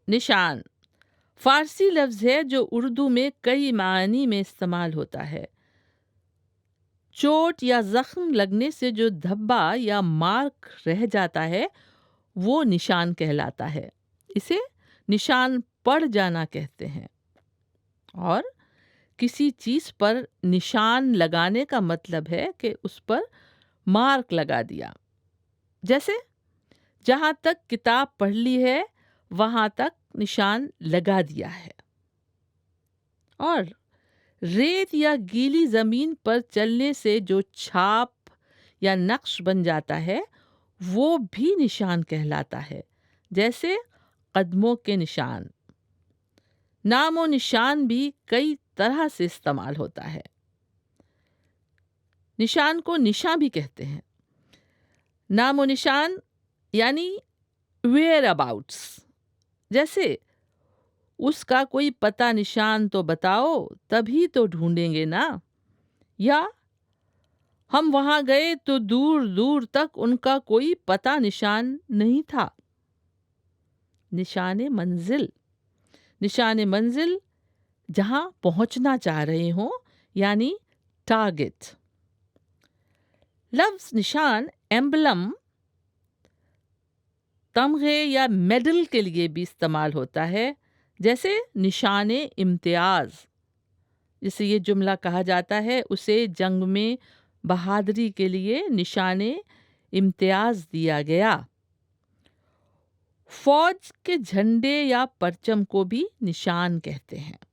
نشان فارسی لفظ ہے جو اردو میں کئی معانی میں استعمال ہوتا ہے۔ چوٹ یا زخم لگنے سے جو دھبا یا مارک رہ جاتا ہے وہ نشان کہلاتا ہے۔ اسے نشان پڑ جانا کہتے ہیں۔ اور کسی چیز پر نشان لگانے کا مطلب ہے کہ اس پر مارک لگا دیا، جیسے جہاں تک کتاب پڑھ لی ہے وہاں تک نشان لگا دیا ہے۔ اور ریت یا گیلی زمین پر چلنے سے جو چھاپ یا نقش بن جاتا ہے وہ بھی نشان کہلاتا ہے، جیسے قدموں کے نشان۔ نام و نشان بھی کئی طرح سے استعمال ہوتا ہے۔ نشان کو نشاں بھی کہتے ہیں۔ نام و نشان یعنی ویئر اباؤٹس، جیسے اس کا کوئی پتہ نشان تو بتاؤ تبھی تو ڈھونڈیں گے نا، یا ہم وہاں گئے تو دور دور تک ان کا کوئی پتہ نشان نہیں تھا۔ نشان منزل، نشان منزل جہاں پہنچنا چاہ رہے ہوں یعنی ٹارگٹ۔ لفظ نشان ایمبلم تمغے یا میڈل کے لیے بھی استعمال ہوتا ہے، جیسے نشان امتیاز۔ جسے یہ جملہ کہا جاتا ہے اسے جنگ میں بہادری کے لیے نشان امتیاز دیا گیا۔ فوج کے جھنڈے یا پرچم کو بھی نشان کہتے ہیں۔